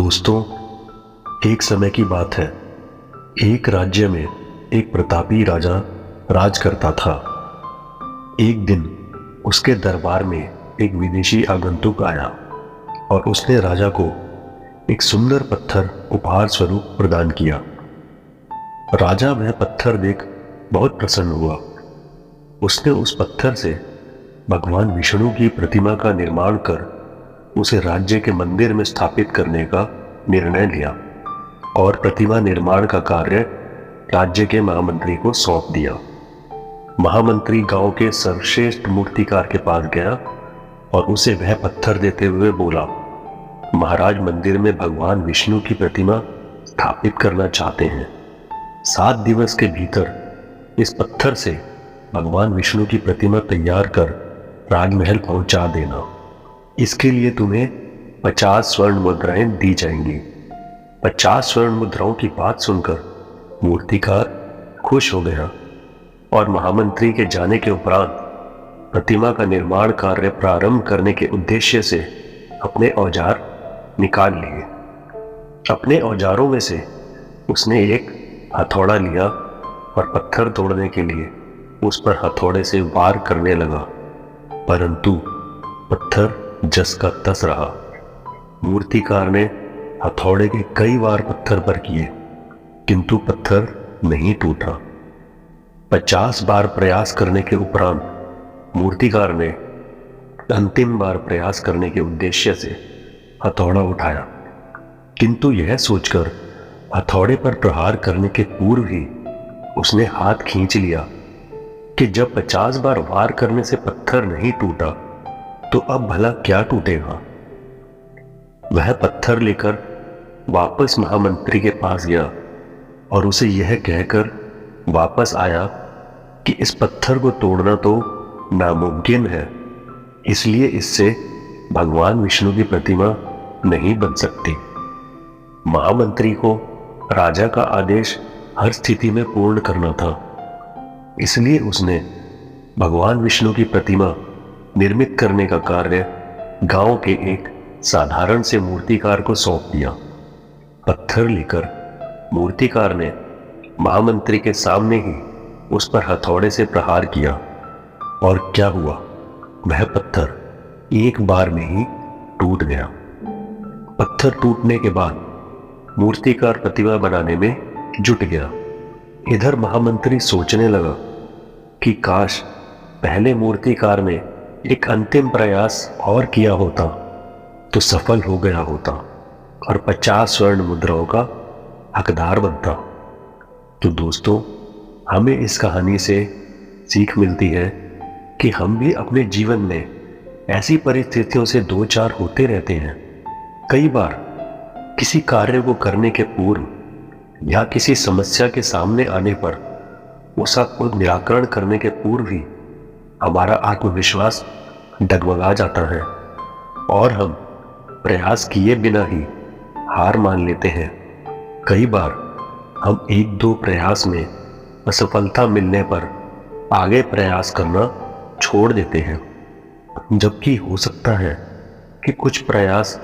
दोस्तों, एक समय की बात है। एक राज्य में एक प्रतापी राजा राज करता था। एक दिन उसके दरबार में एक विदेशी आगंतुक आया और उसने राजा को एक सुंदर पत्थर उपहार स्वरूप प्रदान किया। राजा वह पत्थर देख बहुत प्रसन्न हुआ। उसने उस पत्थर से भगवान विष्णु की प्रतिमा का निर्माण कर उसे राज्य के मंदिर में स्थापित करने का निर्णय लिया और प्रतिमा निर्माण का कार्य राज्य के महामंत्री को सौंप दिया। महामंत्री गांव के सर्वश्रेष्ठ मूर्तिकार के पास गया और उसे वह पत्थर देते हुए बोला, महाराज मंदिर में भगवान विष्णु की प्रतिमा स्थापित करना चाहते हैं। 7 दिवस के भीतर इस पत्थर से भगवान विष्णु की प्रतिमा तैयार कर राजमहल पहुंचा देना। इसके लिए तुम्हें 50 स्वर्ण मुद्राएं दी जाएंगी। 50 स्वर्ण मुद्राओं की बात सुनकर मूर्तिकार खुश हो गया और महामंत्री के जाने के उपरांत प्रतिमा का निर्माण कार्य प्रारंभ करने के उद्देश्य से अपने औजार निकाल लिए। अपने औजारों में से उसने एक हथौड़ा लिया और पत्थर तोड़ने के लिए उस पर हथौड़े से वार करने लगा, परंतु पत्थर जस का तस रहा। मूर्तिकार ने हथौड़े के कई वार पत्थर पर किए, किंतु पत्थर नहीं टूटा। 50 बार प्रयास करने के उपरांत मूर्तिकार ने अंतिम बार प्रयास करने के उद्देश्य से हथौड़ा उठाया, किंतु यह सोचकर हथौड़े पर प्रहार करने के पूर्व ही उसने हाथ खींच लिया कि जब 50 बार वार करने से पत्थर नहीं टूटा तो अब भला क्या टूटेगा। वह पत्थर लेकर वापस महामंत्री के पास गया और उसे यह कहकर वापस आया कि इस पत्थर को तोड़ना तो नामुमकिन है, इसलिए इससे भगवान विष्णु की प्रतिमा नहीं बन सकती। महामंत्री को राजा का आदेश हर स्थिति में पूर्ण करना था, इसलिए उसने भगवान विष्णु की प्रतिमा निर्मित करने का कार्य गांव के एक साधारण से मूर्तिकार को सौंप दिया। पत्थर लेकर मूर्तिकार ने महामंत्री के सामने ही उस पर हथौड़े से प्रहार किया और क्या हुआ, वह पत्थर एक बार में ही टूट गया। पत्थर टूटने के बाद मूर्तिकार प्रतिमा बनाने में जुट गया। इधर महामंत्री सोचने लगा कि काश पहले मूर्तिकार ने एक अंतिम प्रयास और किया होता तो सफल हो गया होता और 50 स्वर्ण मुद्राओं का हकदार बनता। तो दोस्तों, हमें इस कहानी से सीख मिलती है कि हम भी अपने जीवन में ऐसी परिस्थितियों से दो चार होते रहते हैं। कई बार किसी कार्य को करने के पूर्व या किसी समस्या के सामने आने पर उसका निराकरण करने के पूर्व ही हमारा आत्मविश्वास डगमगा जाता है और हम प्रयास किए बिना ही हार मान लेते हैं। कई बार हम 1-2 प्रयास में असफलता मिलने पर आगे प्रयास करना छोड़ देते हैं, जबकि हो सकता है कि कुछ प्रयास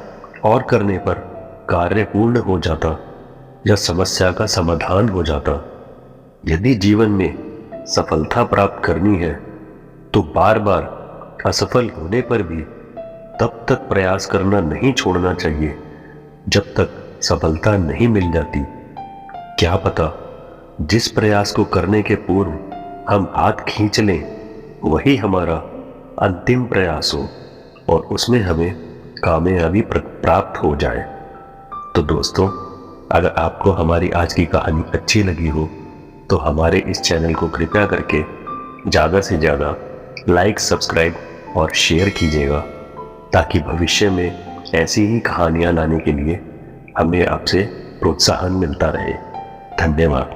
और करने पर कार्य पूर्ण हो जाता या समस्या का समाधान हो जाता। यदि जीवन में सफलता प्राप्त करनी है तो बार बार असफल होने पर भी तब तक प्रयास करना नहीं छोड़ना चाहिए जब तक सफलता नहीं मिल जाती। क्या पता जिस प्रयास को करने के पूर्व हम हाथ खींच लें वही हमारा अंतिम प्रयास हो और उसमें हमें कामयाबी प्राप्त हो जाए। तो दोस्तों, अगर आपको हमारी आज की कहानी अच्छी लगी हो तो हमारे इस चैनल को कृपया करके ज़्यादा से ज़्यादा लाइक, सब्सक्राइब और शेयर कीजिएगा, ताकि भविष्य में ऐसी ही कहानियाँ लाने के लिए हमें आपसे प्रोत्साहन मिलता रहे। धन्यवाद।